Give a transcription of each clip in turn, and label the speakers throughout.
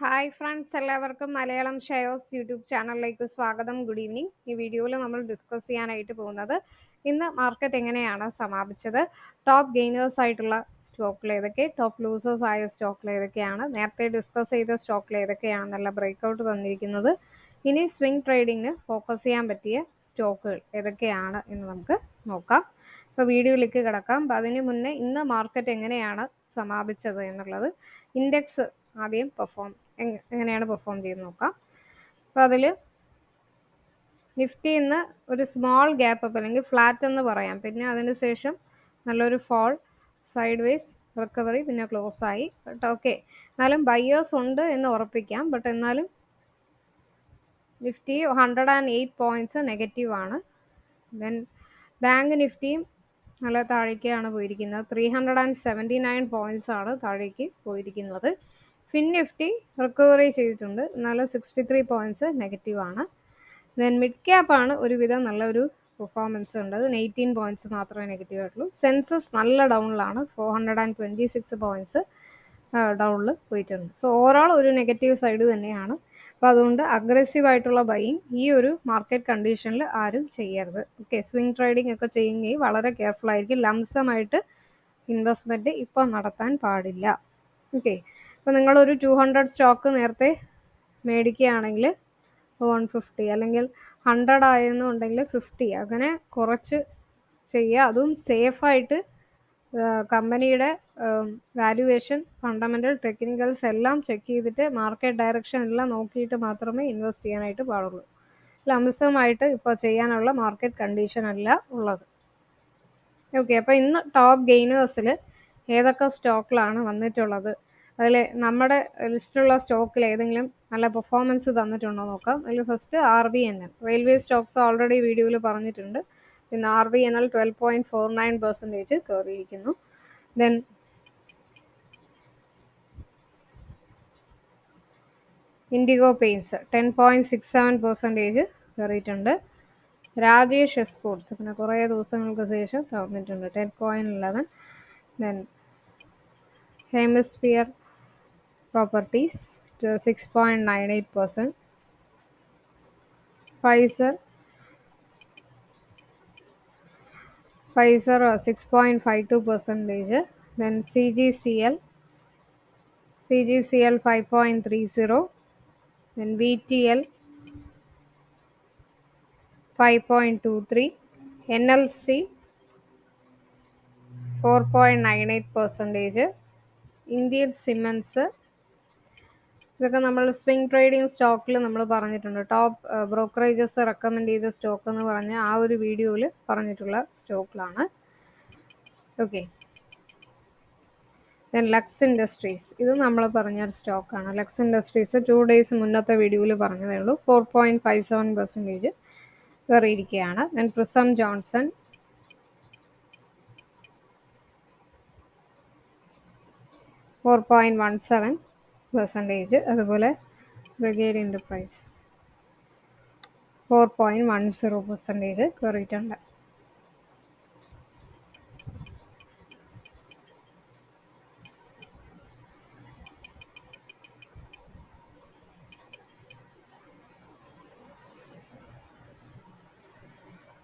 Speaker 1: Hi friends, എല്ലാവർക്കും Malayalam shares YouTube ചാനലിലേക്ക് സ്വാഗതം. Good evening. ഈ വീഡിയോയിൽ നമ്മൾ ഡിസ്കസ് ചെയ്യാനായിട്ട് പോകുന്നത് ഇന്ന് മാർക്കറ്റ് എങ്ങനെയാണ് സമാപിച്ചത്, ടോപ്പ് ഗെയിനേഴ്സ് ആയിട്ടുള്ള സ്റ്റോക്കിൽ ഏതൊക്കെ, ടോപ്പ് ലൂസേഴ്സ് ആയ സ്റ്റോക്കിൽ ഏതൊക്കെയാണ്, നേരത്തെ ഡിസ്കസ് ചെയ്ത സ്റ്റോക്കിൽ ഏതൊക്കെയാണെന്നുള്ള ബ്രേക്ക്ഔട്ട് തന്നിരിക്കുന്നത്. ഇനി സ്വിംഗ് ട്രേഡിങ്ങിന് ഫോക്കസ് ചെയ്യാൻ പറ്റിയ സ്റ്റോക്കുകൾ ഏതൊക്കെയാണ് എന്ന് നമുക്ക് നോക്കാം. അപ്പോൾ വീഡിയോയിലേക്ക് കിടക്കാം. അപ്പോൾ അതിന് മുന്നേ ഇന്ന് മാർക്കറ്റ് എങ്ങനെയാണ് സമാപിച്ചത് എന്നുള്ളത്, ഇൻഡെക്സ് ആദ്യം എങ്ങനെയാണ് പെർഫോം ചെയ്ത് നോക്കാം. അപ്പോൾ അതിൽ നിഫ്റ്റി ഇന്ന് ഒരു സ്മോൾ ഗ്യാപ്പ് അപ്പ് അല്ലെങ്കിൽ ഫ്ലാറ്റ് എന്ന് പറയാം, പിന്നെ അതിന് ശേഷം നല്ലൊരു ഫോൾ, സൈഡ് വേസ് റിക്കവറി, പിന്നെ ക്ലോസ് ആയി. ബട്ട് ഓക്കെ, എന്നാലും ബയേഴ്സ് ഉണ്ട് എന്ന് ഉറപ്പിക്കാം. ബട്ട് എന്നാലും നിഫ്റ്റി 108 പോയിന്റ്സ് നെഗറ്റീവ് ആണ്. ദെൻ ബാങ്ക് നിഫ്റ്റിയും നല്ല താഴേക്കാണ് പോയിരിക്കുന്നത്. 379 പോയിന്റ്സ് ആണ് താഴേക്ക് പോയിരിക്കുന്നത്. ഫിൻ നിഫ്റ്റി റിക്കവറി ചെയ്തിട്ടുണ്ട്, എന്നാലും 63 പോയിന്റ്സ് നെഗറ്റീവ് ആണ്. ദെൻ മിഡ് ക്യാപ്പ് ആണ് ഒരുവിധം നല്ലൊരു പെർഫോമൻസ് ഉണ്ട്, അതിന് 18 പോയിന്റ്സ് മാത്രമേ നെഗറ്റീവ് ആയിട്ടുള്ളൂ. സെൻസസ് നല്ല ഡൗണിലാണ്, 426 പോയിന്റ്സ് ഡൗണിൽ പോയിട്ടുണ്ട്. സോ ഓവറോൾ ഒരു നെഗറ്റീവ് സൈഡ് തന്നെയാണ്. അപ്പോൾ അതുകൊണ്ട് അഗ്രസീവ് ആയിട്ടുള്ള ബൈയിങ് ഈ ഒരു മാർക്കറ്റ് കണ്ടീഷനിൽ ആരും ചെയ്യരുത്. ഓക്കെ, സ്വിംഗ് ട്രേഡിംഗ് ഒക്കെ ചെയ്യുകയും വളരെ കെയർഫുൾ ആയിരിക്കും. ലംസമായിട്ട് ഇൻവെസ്റ്റ്മെൻറ്റ് ഇപ്പോൾ നടത്താൻ പാടില്ല. ഓക്കെ, അപ്പോൾ നിങ്ങളൊരു 200 സ്റ്റോക്ക് നേരത്തെ മേടിക്കുകയാണെങ്കിൽ 150 അല്ലെങ്കിൽ 100 ആയെന്നുണ്ടെങ്കിൽ 50 അങ്ങനെ കുറച്ച് ചെയ്യുക. അതും സേഫായിട്ട് കമ്പനിയുടെ വാല്യുവേഷൻ, ഫണ്ടമെൻ്റൽ, ടെക്നിക്കൽസ് എല്ലാം ചെക്ക് ചെയ്തിട്ട് മാർക്കറ്റ് ഡയറക്ഷൻ എല്ലാം നോക്കിയിട്ട് മാത്രമേ ഇൻവെസ്റ്റ് ചെയ്യാനായിട്ട് പാടുള്ളൂ. ലംസമായിട്ട് ഇപ്പോൾ ചെയ്യാനുള്ള മാർക്കറ്റ് കണ്ടീഷൻ അല്ല ഉള്ളത്. ഓക്കെ, അപ്പോൾ ഇന്ന് ടോപ്പ് ഗെയിനേഴ്സിൽ ഏതൊക്കെ സ്റ്റോക്കിലാണ് വന്നിട്ടുള്ളത്, അതിൽ നമ്മുടെ ലിസ്റ്റിലുള്ള സ്റ്റോക്കിൽ ഏതെങ്കിലും നല്ല പെർഫോമൻസ് തന്നിട്ടുണ്ടോ നോക്കാം. അതിൽ first RVNL, railway stocks already വീഡിയോയിൽ പറഞ്ഞിട്ടുണ്ട്. പിന്നെ RVNL 12.49% കയറിയിരിക്കുന്നു. ദെൻ ഇൻഡിഗോ പെയിൻസ് 10.67% കയറിയിട്ടുണ്ട്. രാജേഷ് എക്സ്പോർട്സ് പിന്നെ കുറേ ദിവസങ്ങൾക്ക് ശേഷം തന്നിട്ടുണ്ട്, 10.11. Then hemisphere properties 6.98%. Pfizer 6.52%. Then CGCL 5.30. Then VTL 5.23. NLC 4.98%. Indian cements, ഇതൊക്കെ നമ്മൾ സ്വിംഗ് ട്രേഡിംഗ് സ്റ്റോക്കിൽ നമ്മൾ പറഞ്ഞിട്ടുണ്ട്. ടോപ്പ് ബ്രോക്കറേജസ് റെക്കമെൻഡ് ചെയ്ത സ്റ്റോക്ക് എന്ന് പറഞ്ഞ ആ ഒരു വീഡിയോയിൽ പറഞ്ഞിട്ടുള്ള സ്റ്റോക്കിലാണ്. ഓക്കെ, ദെൻ ലക്സ് ഇൻഡസ്ട്രീസ്, ഇത് നമ്മൾ പറഞ്ഞൊരു സ്റ്റോക്കാണ്. ലക്സ് ഇൻഡസ്ട്രീസ് 2 days മുന്നത്തെ വീഡിയോയിൽ പറഞ്ഞതേ ഉള്ളൂ. 4.57% കയറിയിരിക്കുകയാണ്. Then prism Johnson 4.17%. അതുപോലെ ബ്രിഗേഡ് എൻ്റർപ്രൈസ് 4.10% കയറിയിട്ടുണ്ട്.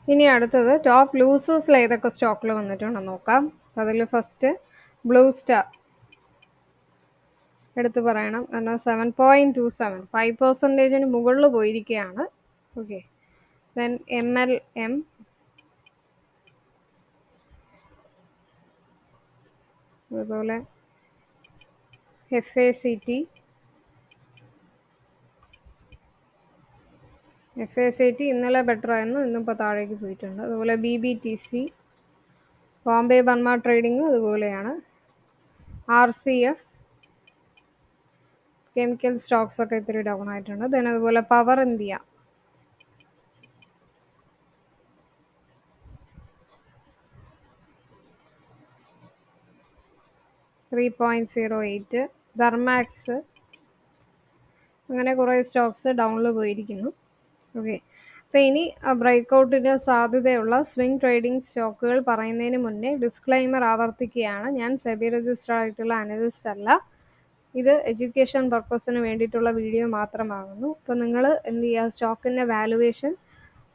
Speaker 1: ഇനി അടുത്തത് ടോപ്പ് ലൂസേഴ്സിൽ ഏതൊക്കെ സ്റ്റോക്കിൽ വന്നിട്ടുണ്ടെന്ന് നോക്കാം. അതിൽ ഫസ്റ്റ് ബ്ലൂ സ്റ്റാർ എടുത്ത് പറയണം, എന്നാൽ 7.27, 5% മുകളിൽ പോയിരിക്കുകയാണ്. ഓക്കെ, ദെൻ MLM അതുപോലെ FACT ഇന്നലെ ബെറ്റർ ആയിരുന്നു, ഇന്നിപ്പോൾ താഴേക്ക് പോയിട്ടുണ്ട്. അതുപോലെ BBTC, ബോംബെ ബർമ ട്രേഡിങ്ങും അതുപോലെയാണ്. RCF കെമിക്കൽ സ്റ്റോക്സ് ഒക്കെ ഇത്തിരി ഡൗൺ ആയിട്ടുണ്ട്. ദെൻ അതുപോലെ പവർ ഇന്ത്യ 3.08, ധർമാക്സ്, അങ്ങനെ കുറേ സ്റ്റോക്സ് ഡൗണിൽ പോയിരിക്കുന്നു. ഓക്കെ, അപ്പോൾ ഇനി ബ്രേക്ക്ഔട്ടിന് സാധ്യതയുള്ള സ്വിംഗ് ട്രേഡിംഗ് സ്റ്റോക്കുകൾ പറയുന്നതിന് മുന്നേ ഡിസ്ക്ലൈമർ ആവർത്തിക്കുകയാണ്. ഞാൻ സെബി രജിസ്റ്റർ ആയിട്ടുള്ള അനലിസ്റ്റ് അല്ല. ഇത് എഡ്യൂക്കേഷൻ പർപ്പസിന് വേണ്ടിയിട്ടുള്ള വീഡിയോ മാത്രമാകുന്നു. അപ്പോൾ നിങ്ങൾ എന്ത് ചെയ്യുക, സ്റ്റോക്കിൻ്റെ വാലുവേഷൻ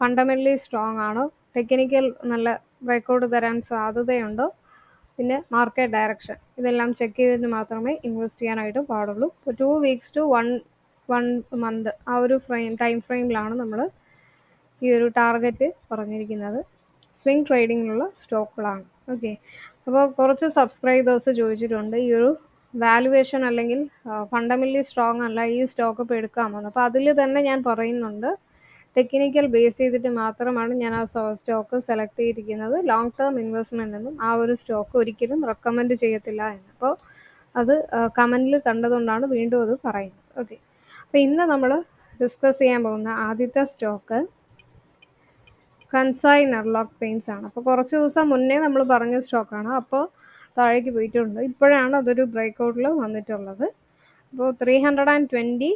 Speaker 1: ഫണ്ടമെൻ്റലി സ്ട്രോങ് ആണോ, ടെക്നിക്കൽ നല്ല ബ്രേക്കൗട്ട് തരാൻ സാധ്യതയുണ്ടോ, പിന്നെ മാർക്കറ്റ് ഡയറക്ഷൻ, ഇതെല്ലാം ചെക്ക് ചെയ്തിട്ട് മാത്രമേ ഇൻവെസ്റ്റ് ചെയ്യാനായിട്ട് പാടുള്ളൂ. ഇപ്പോൾ 2 വീക്സ് ടു വൺ മന്ത് ആ ഒരു ടൈം ഫ്രെയിമിലാണ് നമ്മൾ ഈ ഒരു ടാർഗറ്റ് പറഞ്ഞിരിക്കുന്നത്. സ്വിംഗ് ട്രേഡിങ്ങിലുള്ള സ്റ്റോക്കുകളാണ്. ഓക്കെ, അപ്പോൾ കുറച്ച് സബ്സ്ക്രൈബേഴ്സ് ചോദിച്ചിട്ടുണ്ട് ഈ ഒരു വാലുവേഷൻ അല്ലെങ്കിൽ ഫണ്ടമെൻ്റലി സ്ട്രോങ് അല്ല, ഈ സ്റ്റോക്ക് ഇപ്പോൾ എടുക്കാമെന്ന്. അപ്പോൾ അതിൽ തന്നെ ഞാൻ പറയുന്നുണ്ട്, ടെക്നിക്കൽ ബേസ് ചെയ്തിട്ട് മാത്രമാണ് ഞാൻ ആ സ്റ്റോക്ക് സെലക്ട് ചെയ്തിരിക്കുന്നത്. ലോങ് ടേം ഇൻവെസ്റ്റ്മെൻ്റ് എന്നും ആ ഒരു സ്റ്റോക്ക് ഒരിക്കലും റെക്കമെൻഡ് ചെയ്യത്തില്ല എന്ന്. അപ്പോൾ അത് കമൻറ്റിൽ കണ്ടതുകൊണ്ടാണ് വീണ്ടും അത് പറയുന്നത്. ഓക്കെ, അപ്പോൾ ഇന്ന് നമ്മൾ ഡിസ്കസ് ചെയ്യാൻ പോകുന്ന ആദ്യത്തെ സ്റ്റോക്ക് കൻസായി നെർലോക്ക് പെയിൻസ് ആണ്. അപ്പോൾ കുറച്ച് ദിവസം മുന്നേ നമ്മൾ പറഞ്ഞ സ്റ്റോക്കാണ്, അപ്പോൾ താഴേക്ക് പോയിട്ടുണ്ട്. ഇപ്പോഴാണ് അതൊരു ബ്രേക്കൗട്ടിൽ വന്നിട്ടുള്ളത്. അപ്പോൾ 320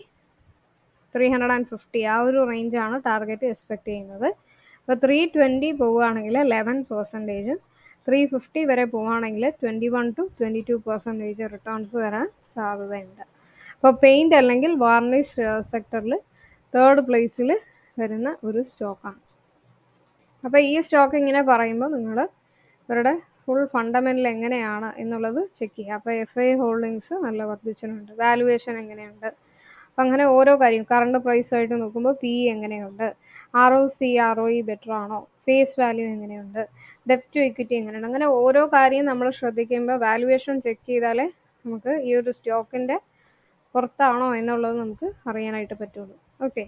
Speaker 1: 350 ആ ഒരു റേഞ്ചാണ് ടാർഗറ്റ് എക്സ്പെക്റ്റ് ചെയ്യുന്നത്. അപ്പോൾ 320 പോവുകയാണെങ്കിൽ 11%, 350 വരെ പോവുകയാണെങ്കിൽ 21 to 22% റിട്ടേൺസ് വരാൻ സാധ്യതയുണ്ട്. അപ്പോൾ പെയിൻറ് അല്ലെങ്കിൽ വാർണിഷ് സെക്ടറിൽ 3rd പ്ലേസിൽ വരുന്ന ഒരു സ്റ്റോക്കാണ്. അപ്പോൾ ഈ സ്റ്റോക്ക് ഇങ്ങനെ പറയുമ്പോൾ നിങ്ങൾ ഇവരുടെ ഫുൾ ഫണ്ടമെൻ്റൽ എങ്ങനെയാണ് എന്നുള്ളത് ചെക്ക് ചെയ്യുക. അപ്പോൾ FI ഹോൾഡിങ്സ് നല്ല വർദ്ധിച്ചിട്ടുണ്ട്, വാലുവേഷൻ എങ്ങനെയുണ്ട്, അപ്പം അങ്ങനെ ഓരോ കാര്യം കറണ്ട് പ്രൈസായിട്ട് നോക്കുമ്പോൾ PE എങ്ങനെയുണ്ട്, ROC ROE ബെറ്റർ ആണോ, ഫേസ് വാല്യൂ എങ്ങനെയുണ്ട്, ഡെപ്റ്റ് ടു ഇക്വിറ്റി എങ്ങനെയുണ്ട്, അങ്ങനെ ഓരോ കാര്യം നമ്മൾ ശ്രദ്ധിക്കുമ്പോൾ വാലുവേഷൻ ചെക്ക് ചെയ്താലേ നമുക്ക് ഈ ഒരു സ്റ്റോക്കിൻ്റെ പുറത്താണോ എന്നുള്ളത് നമുക്ക് അറിയാനായിട്ട് പറ്റുള്ളൂ. ഓക്കെ,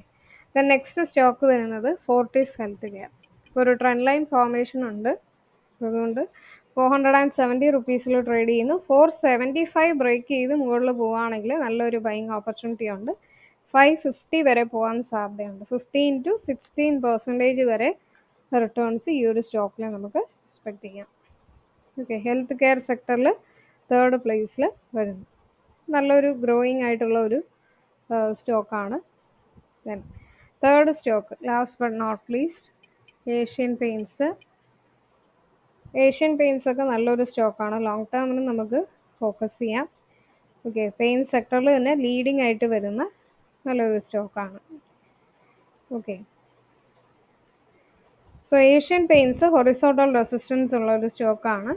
Speaker 1: ദെൻ നെക്സ്റ്റ് സ്റ്റോക്ക് വരുന്നത് ഫോർട്ടിസ് ഹെൽത്ത് കെയർ. ഇപ്പോൾ ഒരു ട്രെൻഡ് ലൈൻ ഫോർമേഷൻ ഉണ്ട്, അതുകൊണ്ട് 470 റുപ്പീസിൽ ട്രേഡ് ചെയ്യുന്നു. 475 ബ്രേക്ക് ചെയ്ത് മുകളിൽ പോവുകയാണെങ്കിൽ നല്ലൊരു ബൈങ് ഓപ്പർച്യൂണിറ്റി ഉണ്ട്. 550 വരെ പോകാൻ സാധ്യതയുണ്ട്. 15 to 16% വരെ റിട്ടേൺസ് ഈ ഒരു സ്റ്റോക്കിൽ നമുക്ക് എക്സ്പെക്റ്റ് ചെയ്യാം. ഓക്കെ, ഹെൽത്ത് കെയർ സെക്ടറിൽ 3rd പ്ലേസിൽ വരുന്നു. നല്ലൊരു ഗ്രോയിങ് ആയിട്ടുള്ള ഒരു സ്റ്റോക്കാണ്. Then 3rd stock, last but not least, Asian paints. Asian paints ഒക്കെ നല്ലൊരു സ്റ്റോക്കാണ്, ലോങ് ടേമിന് നമുക്ക് ഫോക്കസ് ചെയ്യാം. ഓക്കെ, പെയിൻറ്റ് സെക്ടറിൽ തന്നെ ലീഡിങ് ആയിട്ട് വരുന്ന നല്ലൊരു സ്റ്റോക്കാണ്. Okay, so Asian paints horizontal resistance ഉള്ള ഒരു സ്റ്റോക്കാണ്.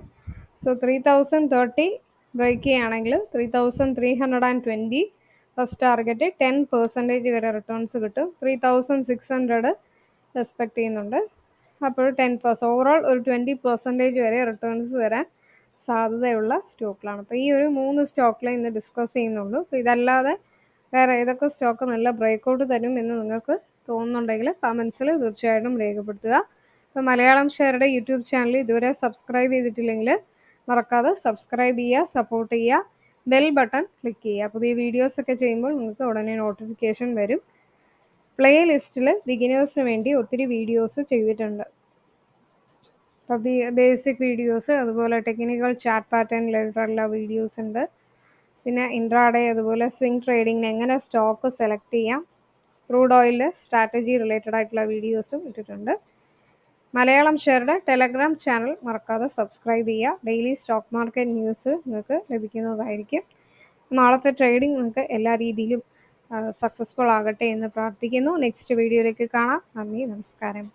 Speaker 1: സോ 3030 ബ്രേക്ക് ചെയ്യുകയാണെങ്കിൽ 3320 ഫസ്റ്റ് ടാർഗറ്റ്, 10% വരെ റിട്ടേൺസ് കിട്ടും. 3600 എക്സ്പെക്ട് ചെയ്യുന്നുണ്ട്. അപ്പോൾ 10%, ഓവറോൾ ഒരു 20% വരെ റിട്ടേൺസ് വരാൻ സാധ്യതയുള്ള സ്റ്റോക്കിലാണ്. അപ്പോൾ ഈ ഒരു 3 സ്റ്റോക്കിലെ ഇന്ന് ഡിസ്കസ് ചെയ്യുന്നുള്ളൂ. അപ്പോൾ ഇതല്ലാതെ വേറെ ഏതൊക്കെ സ്റ്റോക്ക് നല്ല ബ്രേക്കൗട്ട് തരും എന്ന് നിങ്ങൾക്ക് തോന്നുന്നുണ്ടെങ്കിൽ കമൻസിൽ തീർച്ചയായിട്ടും രേഖപ്പെടുത്തുക. അപ്പോൾ മലയാളം ഷെയറുടെ യൂട്യൂബ് ചാനൽ ഇതുവരെ സബ്സ്ക്രൈബ് ചെയ്തിട്ടില്ലെങ്കിൽ മറക്കാതെ സബ്സ്ക്രൈബ് ചെയ്യുക, സപ്പോർട്ട് ചെയ്യുക, ബെൽ ബട്ടൺ ക്ലിക്ക് ചെയ്യുക. പുതിയ വീഡിയോസൊക്കെ ചെയ്യുമ്പോൾ നിങ്ങൾക്ക് ഉടനെ നോട്ടിഫിക്കേഷൻ വരും. പ്ലേ ലിസ്റ്റിൽ ബിഗിനേഴ്സിന് വേണ്ടി ഒത്തിരി വീഡിയോസ് ചെയ്തിട്ടുണ്ട്. അപ്പോൾ ബേസിക് വീഡിയോസ്, അതുപോലെ ടെക്നിക്കൽ ചാർട്ട് പാറ്റേൺ റിലേറ്റഡുള്ള വീഡിയോസ് ഉണ്ട്. പിന്നെ ഇൻട്രാഡേ, അതുപോലെ സ്വിംഗ് ട്രേഡിങ്ങിന് എങ്ങനെ സ്റ്റോക്ക് സെലക്ട് ചെയ്യാം, ക്രൂഡ് ഓയിൽ സ്ട്രാറ്റജി റിലേറ്റഡ് ആയിട്ടുള്ള വീഡിയോസും ഇട്ടിട്ടുണ്ട്. മലയാളം ഷെയറുടെ ടെലഗ്രാം ചാനൽ മറക്കാതെ സബ്സ്ക്രൈബ് ചെയ്യുക. ഡെയിലി സ്റ്റോക്ക് മാർക്കറ്റ് ന്യൂസ് നിങ്ങൾക്ക് ലഭിക്കുന്നതായിരിക്കും. നാളത്തെ ട്രേഡിംഗ് നിങ്ങൾക്ക് എല്ലാ രീതിയിലും സക്സസ്ഫുൾ ആകട്ടെ എന്ന് പ്രാർത്ഥിക്കുന്നു. നെക്സ്റ്റ് വീഡിയോയിലേക്ക് കാണാം. നന്ദി, നമസ്കാരം.